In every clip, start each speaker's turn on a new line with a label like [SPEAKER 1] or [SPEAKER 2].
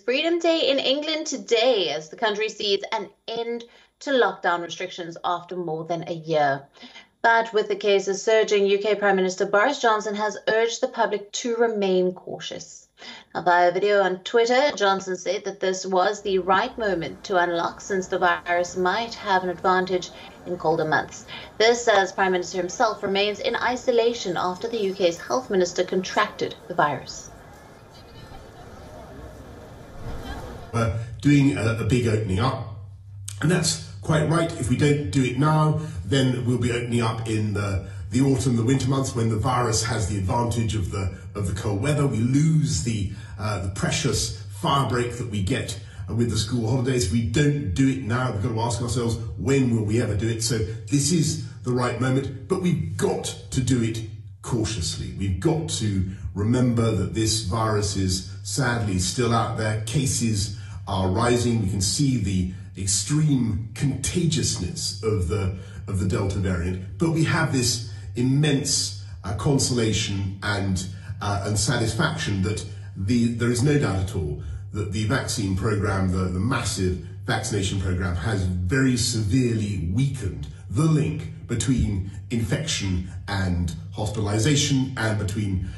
[SPEAKER 1] Freedom Day in England today as the country sees an end to lockdown restrictions after more than a year. But with the cases surging, UK Prime Minister Boris Johnson has urged the public to remain cautious. Now, via video on Twitter, Johnson said that this was the right moment to unlock since the virus might have an advantage in colder months. This as Prime Minister himself remains in isolation after the UK's health minister contracted the virus.
[SPEAKER 2] We're doing a big opening up, and that's quite right. If we don't do it now, then we'll be opening up in the autumn, the winter months, when the virus has the advantage of the cold weather. We lose the precious fire break that we get with the school holidays. If we don't do it now, we've got to ask ourselves, when will we ever do it? So this is the right moment, but we've got to do it cautiously. We've got to remember that this virus is sadly still out there. Cases are rising. We can see the extreme contagiousness of the Delta variant, but we have this immense consolation and satisfaction that there is no doubt at all that the vaccine program, the massive vaccination program, has very severely weakened the link between infection and hospitalization, and between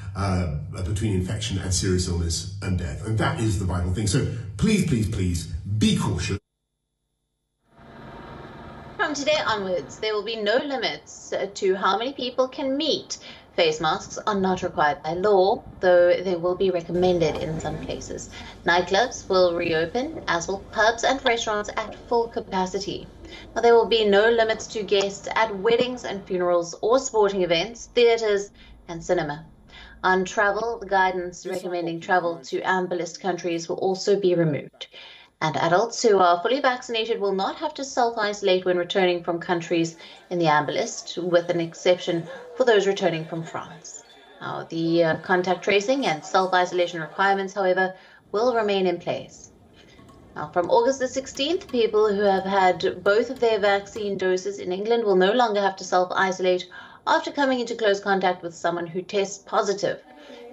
[SPEAKER 2] infection and serious illness and death. And that is the vital thing. So please, please, please be cautious.
[SPEAKER 1] From today onwards, there will be no limits to how many people can meet. Face masks are not required by law, though they will be recommended in some places. Nightclubs will reopen, as will pubs and restaurants at full capacity. Now, there will be no limits to guests at weddings and funerals or sporting events, theatres and cinema. On travel, the guidance recommending travel to amber list countries will also be removed. And adults who are fully vaccinated will not have to self-isolate when returning from countries in the amber list, with an exception for those returning from France. Now, the contact tracing and self-isolation requirements, however, will remain in place. Now, from August the 16th, people who have had both of their vaccine doses in England will no longer have to self-isolate after coming into close contact with someone who tests positive,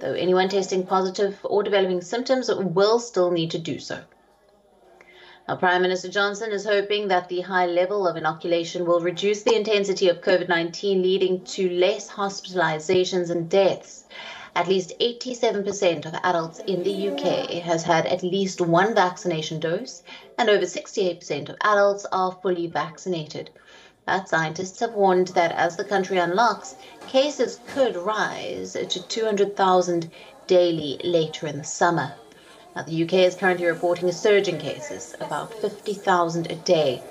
[SPEAKER 1] though anyone testing positive or developing symptoms will still need to do so. Now, Prime Minister Johnson is hoping that the high level of inoculation will reduce the intensity of COVID-19, leading to less hospitalizations and deaths. At least 87% of adults in the UK has had at least one vaccination dose, and over 68% of adults are fully vaccinated. But scientists have warned that as the country unlocks, cases could rise to 200,000 daily later in the summer. Now, the UK is currently reporting a surge in cases, about 50,000 a day,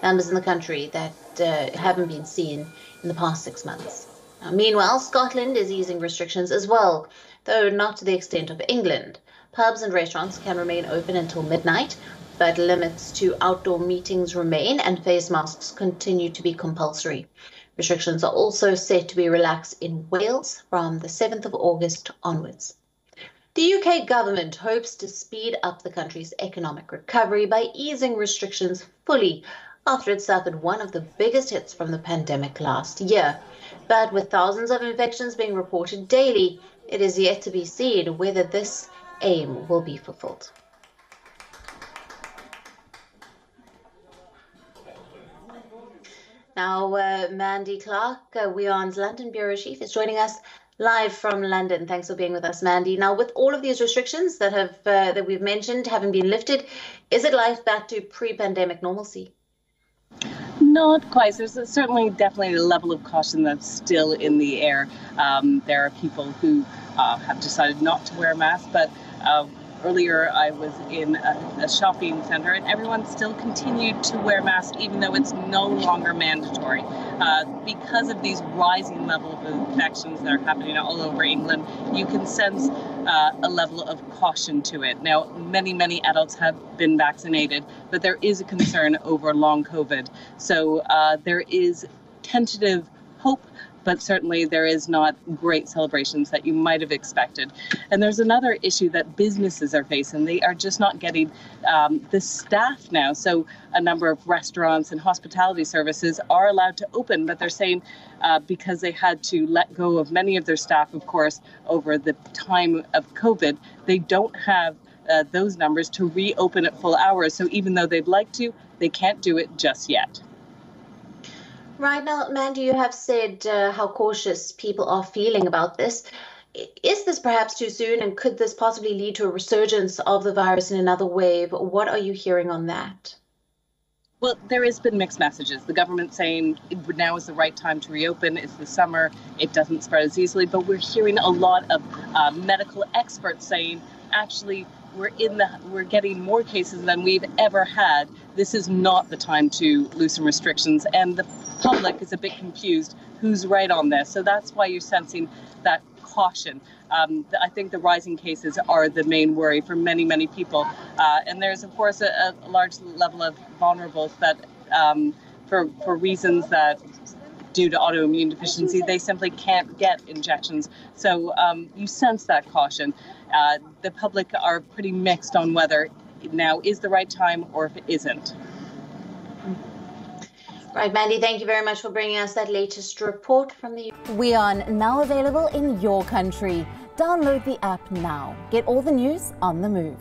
[SPEAKER 1] numbers in the country that haven't been seen in the past 6 months. Now, meanwhile, Scotland is easing restrictions as well, though not to the extent of England. Pubs and restaurants can remain open until midnight, but limits to outdoor meetings remain and face masks continue to be compulsory. Restrictions are also set to be relaxed in Wales from the 7th of August onwards. The UK government hopes to speed up the country's economic recovery by easing restrictions fully after it suffered one of the biggest hits from the pandemic last year. But with thousands of infections being reported daily, it is yet to be seen whether this aim will be fulfilled. Now, Mandy Clark, WION's London Bureau Chief, is joining us live from London. Thanks for being with us, Mandy. Now, with all of these restrictions that we've mentioned having been lifted, is it life back to pre-pandemic normalcy?
[SPEAKER 3] Not quite. There's definitely a level of caution that's still in the air. There are people who have decided not to wear masks, but earlier I was in a shopping centre and everyone still continued to wear masks even though it's no longer mandatory. Because of these rising levels of infections that are happening all over England, you can sense a level of caution to it. Now, many adults have been vaccinated, but there is a concern over long COVID. So there is tentative hope, but certainly there is not great celebrations that you might have expected. And there's another issue that businesses are facing. They are just not getting the staff now. So a number of restaurants and hospitality services are allowed to open, but they're saying because they had to let go of many of their staff, of course, over the time of COVID, they don't have those numbers to reopen at full hours. So even though they'd like to, they can't do it just yet.
[SPEAKER 1] Right now, Mandy, you have said how cautious people are feeling about this. Is this perhaps too soon, and could this possibly lead to a resurgence of the virus in another wave? What are you hearing on that?
[SPEAKER 3] Well, there has been mixed messages. The government saying now is the right time to reopen. It's the summer. It doesn't spread as easily. But we're hearing a lot of medical experts saying, actually, we're getting more cases than we've ever had. This is not the time to loosen restrictions. And the public is a bit confused who's right on this. So that's why you're sensing that caution. I think the rising cases are the main worry for many, many people. And there's, of course, a large level of vulnerables that for reasons that due to autoimmune deficiency, they simply can't get injections. So you sense that caution. The public are pretty mixed on whether now is the right time or if it isn't.
[SPEAKER 1] Right, Mandy, thank you very much for bringing us that latest report from the
[SPEAKER 4] WION, now available in your country. Download the app now. Get all the news on the move.